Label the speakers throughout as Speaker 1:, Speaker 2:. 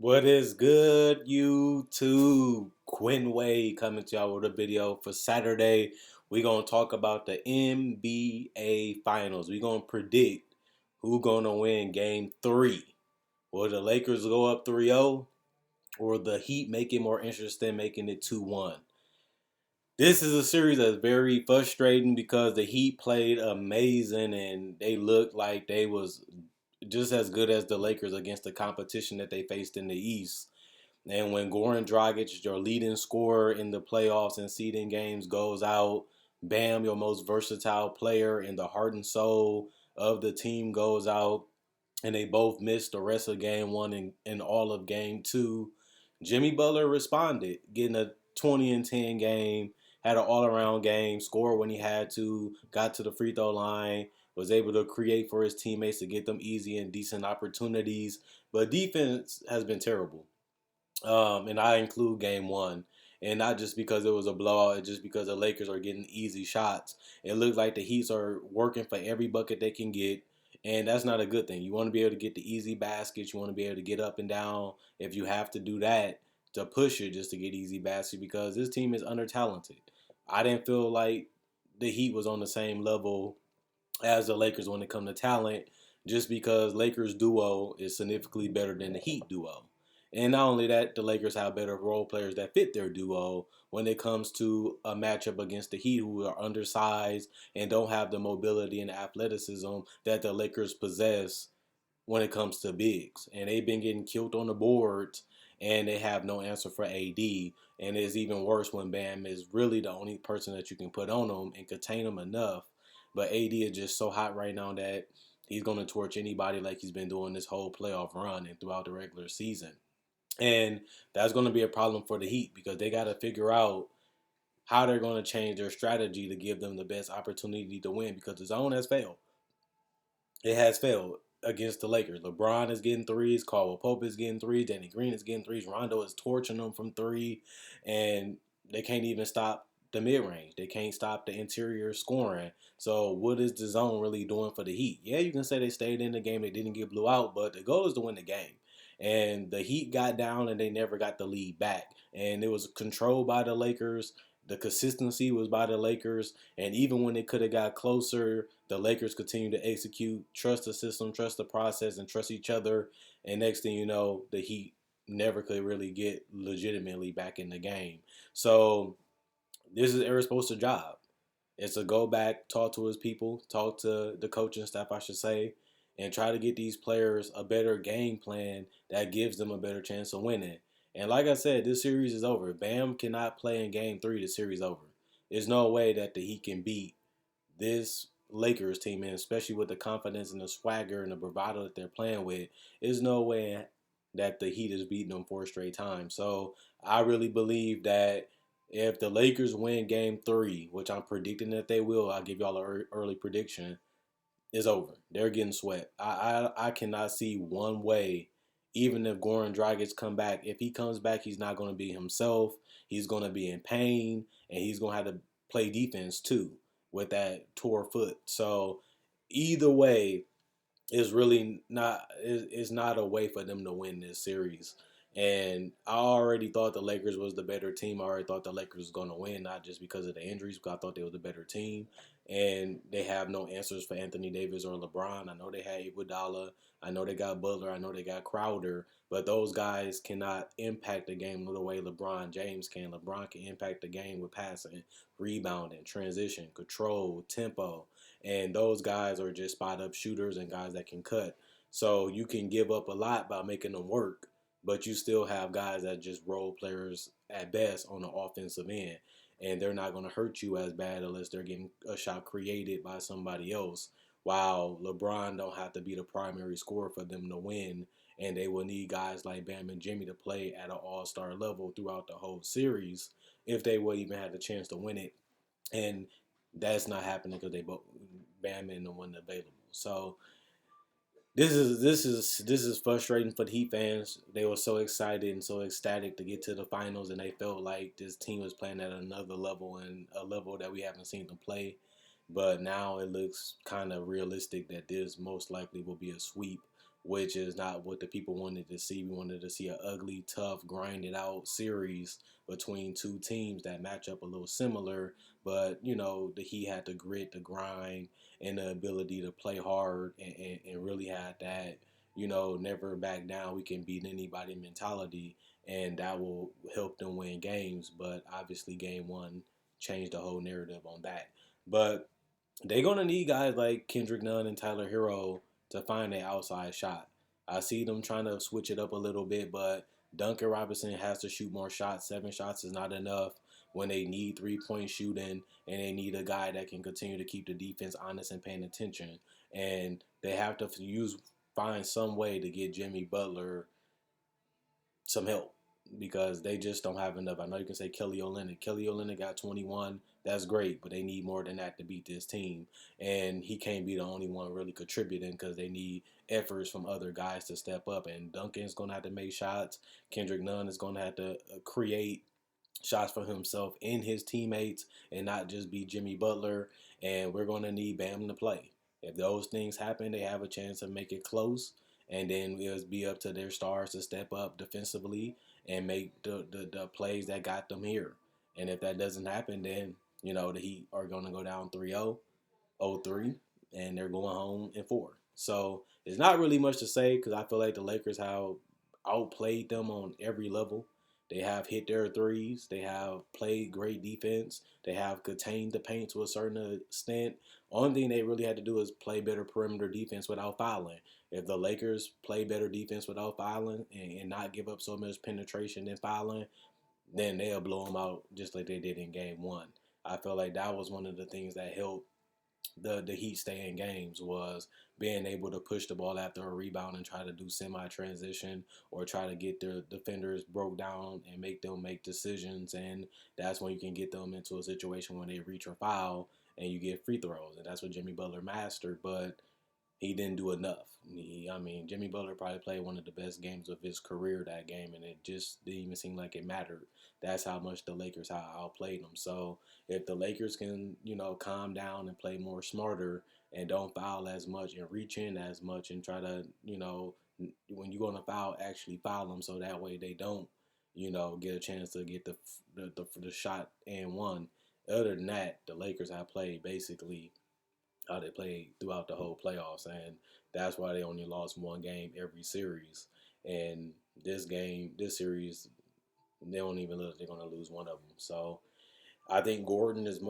Speaker 1: What is good, YouTube? Quinn Wade coming to y'all with a video for Saturday. We're going to talk about the NBA Finals. We're going to predict who's going to win Game 3. Will the Lakers go up 3-0, or the Heat make it more interesting, making it 2-1? This is a series that's very frustrating because the Heat played amazing and they looked like they was just as good as the Lakers against the competition that they faced in the East. And when Goran Dragic, your leading scorer in the playoffs and seeding games, goes out, Bam, your most versatile player and the heart and soul of the team, goes out, and they both missed the rest of game one and all of game two. Jimmy Butler responded, getting a 20 and 10 game, had an all around game, scored when he had to, got to the free throw line, was able to create for his teammates to get them easy and decent opportunities. But defense has been terrible. And I include game one. And not just because it was a blowout, it's just because the Lakers are getting easy shots. It looks like the Heats are working for every bucket they can get, and that's not a good thing. You want to be able to get the easy baskets. You want to be able to get up and down if you have to do that to push it just to get easy baskets because this team is under talented. I didn't feel like the Heat was on the same level as the Lakers when it comes to talent, just because Lakers duo is significantly better than the Heat duo. And not only that, the Lakers have better role players that fit their duo when it comes to a matchup against the Heat, who are undersized and don't have the mobility and athleticism that the Lakers possess when it comes to bigs. And they've been getting killed on the boards, and they have no answer for AD. And it's even worse when Bam is really the only person that you can put on them and contain them enough. But AD is just so hot right now that he's going to torch anybody like he's been doing this whole playoff run and throughout the regular season. And that's going to be a problem for the Heat because they got to figure out how they're going to change their strategy to give them the best opportunity to win because the zone has failed. It has failed against the Lakers. LeBron is getting threes. Caldwell Pope is getting threes. Danny Green is getting threes. Rondo is torching them from three. And they can't even stop the mid range. They can't stop the interior scoring. So what is the zone really doing for the Heat? Yeah, you can say they stayed in the game. They didn't get blew out. But the goal is to win the game. And the Heat got down and they never got the lead back. And it was controlled by the Lakers. The consistency was by the Lakers. And even when it could have got closer, the Lakers continue to execute, trust the system, trust the process, and trust each other. And next thing you know, the Heat never could really get legitimately back in the game. So this is Eric's supposed to job. It's to go back, talk to his people, talk to the coaching staff, I should say, and try to get these players a better game plan that gives them a better chance of winning. And like I said, this series is over. Bam cannot play in game three. The series is over. There's no way that the Heat can beat this Lakers team, and especially with the confidence and the swagger and the bravado that they're playing with, there's no way that the Heat is beating them 4 straight times. So I really believe that if the Lakers win Game 3, which I'm predicting that they will, I'll give y'all an early prediction, is over. They're getting swept. I cannot see one way. Even if Goran Dragic come back, if he comes back, he's not going to be himself. He's going to be in pain, and he's going to have to play defense too with that tore foot. So either way, is not a way for them to win this series. And I already thought the Lakers was the better team. I already thought the Lakers was going to win, not just because of the injuries, but I thought they were the better team. And they have no answers for Anthony Davis or LeBron. I know they had Iguodala. I know they got Butler. I know they got Crowder. But those guys cannot impact the game the way LeBron James can. LeBron can impact the game with passing, rebounding, transition, control, tempo. And those guys are just spot up shooters and guys that can cut. So you can give up a lot by making them work, but you still have guys that just role players at best on the offensive end. And they're not going to hurt you as bad unless they're getting a shot created by somebody else. While LeBron don't have to be the primary scorer for them to win, and they will need guys like Bam and Jimmy to play at an all-star level throughout the whole series if they would even have the chance to win it. And that's not happening because they both Bam and the one available. So this is frustrating for the Heat fans. They were so excited and so ecstatic to get to the finals, and they felt like this team was playing at another level and a level that we haven't seen them play. But now it looks kind of realistic that this most likely will be a sweep which is not what the people wanted to see. We wanted to see an ugly, tough, grinded out series between two teams that match up a little similar, but the Heat had the grit, the grind, and the ability to play hard and really had that, never back down. We can beat anybody mentality, and that will help them win games. But obviously, game one changed the whole narrative on that. But they're gonna need guys like Kendrick Nunn and Tyler Hero to find an outside shot. I see them trying to switch it up a little bit, but Duncan Robinson has to shoot more shots. 7 shots is not enough when they need 3-point shooting and they need a guy that can continue to keep the defense honest and paying attention. And they have to find some way to get Jimmy Butler some help because they just don't have enough. I know you can say Kelly Olynyk. Kelly Olynyk got 21. That's great, but they need more than that to beat this team. And he can't be the only one really contributing because they need efforts from other guys to step up. And Duncan's going to have to make shots. Kendrick Nunn is going to have to create shots for himself and his teammates and not just be Jimmy Butler. And we're going to need Bam to play. If those things happen, they have a chance to make it close. And then it'll be up to their stars to step up defensively and make the plays that got them here. And if that doesn't happen, then, the Heat are going to go down 3-0, 0-3, and they're going home in 4. So it's not really much to say because I feel like the Lakers have outplayed them on every level. They have hit their threes. They have played great defense. They have contained the paint to a certain extent. Only thing they really had to do is play better perimeter defense without fouling. If the Lakers play better defense without fouling and not give up so much penetration and fouling, then they'll blow them out just like they did in game one. I feel like that was one of the things that helped the Heat stay in games was being able to push the ball after a rebound and try to do semi-transition or try to get their defenders broke down and make them make decisions. And that's when you can get them into a situation when they reach or foul and you get free throws. And that's what Jimmy Butler mastered. But he didn't do enough. Jimmy Butler probably played one of the best games of his career that game, and it just didn't even seem like it mattered. That's how much the Lakers outplayed them. So if the Lakers can, calm down and play more smarter and don't foul as much and reach in as much and try to, when you're going to foul, actually foul them so that way they don't, get a chance to get the shot and one. Other than that, the Lakers have played basically how they played throughout the whole playoffs, and that's why they only lost one game every series. And this series, they don't even look. They're going to lose one of them. So I think Gordon is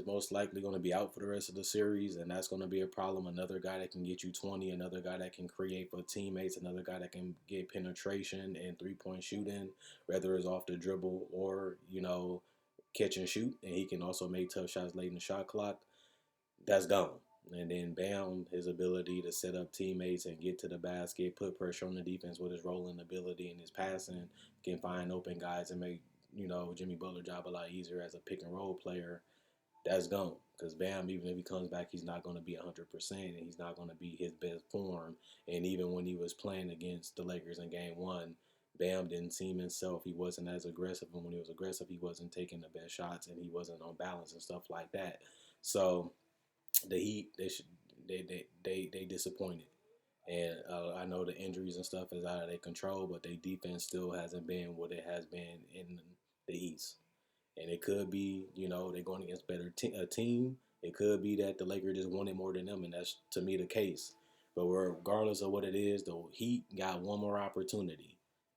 Speaker 1: most likely going to be out for the rest of the series, and that's going to be a problem. Another guy that can get you 20, another guy that can create for teammates, another guy that can get penetration and 3-point shooting, whether it's off the dribble or catch and shoot, and he can also make tough shots late in the shot clock. That's gone. And then Bam, his ability to set up teammates and get to the basket, put pressure on the defense with his rolling ability and his passing, can find open guys and make, Jimmy Butler job a lot easier as a pick and roll player. That's gone. Because Bam, even if he comes back, he's not going to be 100% and he's not going to be his best form. And even when he was playing against the Lakers in game one, Bam didn't seem himself. He wasn't as aggressive. And when he was aggressive, he wasn't taking the best shots and he wasn't on balance and stuff like that. So the Heat, they disappointed, and I know the injuries and stuff is out of their control, but their defense still hasn't been what it has been in the East. And it could be, they're going against a team. It could be that the Lakers just wanted more than them, and that's to me the case. But regardless of what it is, the Heat got one more opportunity,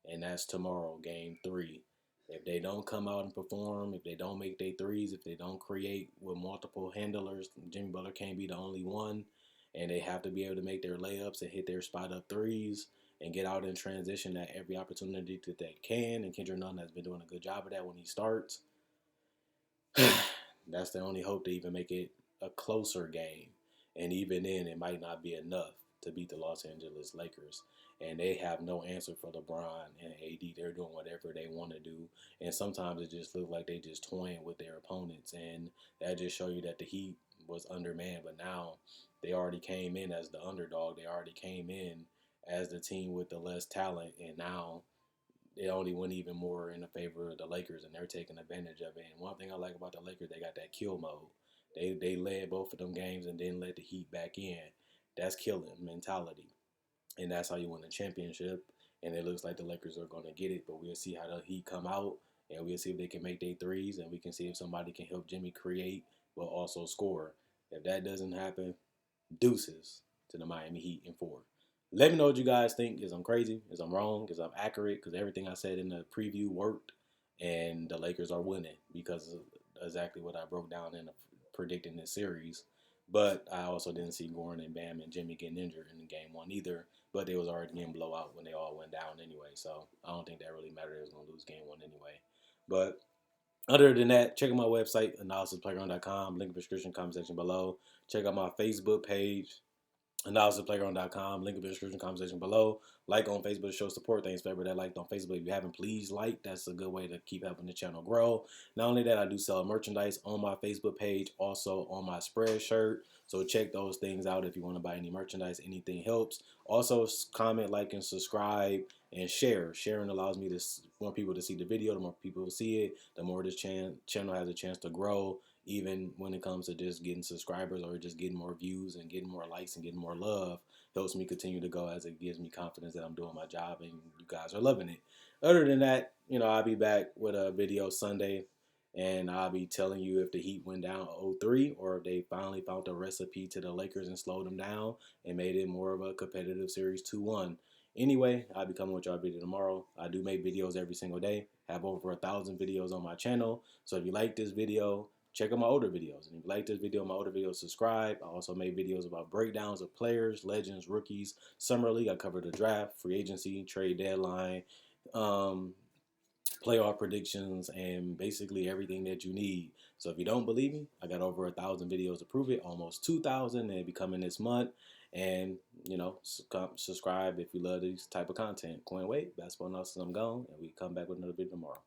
Speaker 1: and that's tomorrow, Game 3. If they don't come out and perform, if they don't make their threes, if they don't create with multiple handlers, Jimmy Butler can't be the only one. And they have to be able to make their layups and hit their spot up threes and get out in transition at every opportunity that they can. And Kendrick Nunn has been doing a good job of that when he starts. That's the only hope to even make it a closer game. And even then, it might not be enough to beat the Los Angeles Lakers. And they have no answer for LeBron and AD. They're doing whatever they want to do. And sometimes it just looks like they just toying with their opponents. And that just show you that the Heat was undermanned. But now they already came in as the underdog. They already came in as the team with the less talent. And now it only went even more in the favor of the Lakers, and they're taking advantage of it. And one thing I like about the Lakers, they got that kill mode. They led both of them games and then let the Heat back in. That's killing mentality. and that's how you win the championship. And it looks like the Lakers are going to get it, but we'll see how the Heat come out, and we'll see if they can make their threes, and we can see if somebody can help Jimmy create but also score. If that doesn't happen, deuces to the Miami Heat in 4. Let me know what you guys think. Is I'm crazy? Is I'm wrong? Is I'm accurate? Because everything I said in the preview worked, and the Lakers are winning because of exactly what I broke down in predicting this series. But I also didn't see Gordon and Bam and Jimmy getting injured in game one either. But they was already getting blowout when they all went down anyway. So I don't think that really mattered. They was gonna lose game one anyway. But other than that, check out my website, analysisplayground.com. Link in the description, comment section below. Check out my Facebook page, analysisplayground.com. Link in the description, comment section below. Like on Facebook to show support. Thanks for everybody that liked on Facebook. If you haven't, please like. That's a good way to keep helping the channel grow. Not only that, I do sell merchandise on my Facebook page, also on my spread shirt. So check those things out if you want to buy any merchandise. Anything helps. Also, comment, like, and subscribe, and share. Sharing allows me to more people to see the video. The more people see it, the more this channel has a chance to grow, even when it comes to just getting subscribers or just getting more views and getting more likes and getting more love. Helps me continue to go, as it gives me confidence that I'm doing my job and you guys are loving it. Other than that, I'll be back with a video Sunday, and I'll be telling you if the Heat went down 0-3 or if they finally found a recipe to the Lakers and slowed them down and made it more of a competitive series 2-1. Anyway, I'll be coming with y'all video tomorrow. I do make videos every single day. Have over 1,000 videos on my channel. So if you like this video, check out my older videos. And if you like this video, my older videos, subscribe. I also made videos about breakdowns of players, legends, rookies, summer league. I covered the draft, free agency, trade deadline, playoff predictions, and basically everything that you need. So if you don't believe me, I got over 1,000 videos to prove it, almost 2,000, and they'll be coming this month. And subscribe if you love this type of content. Coin Wade, basketball analysis. I'm gone, and we come back with another video tomorrow.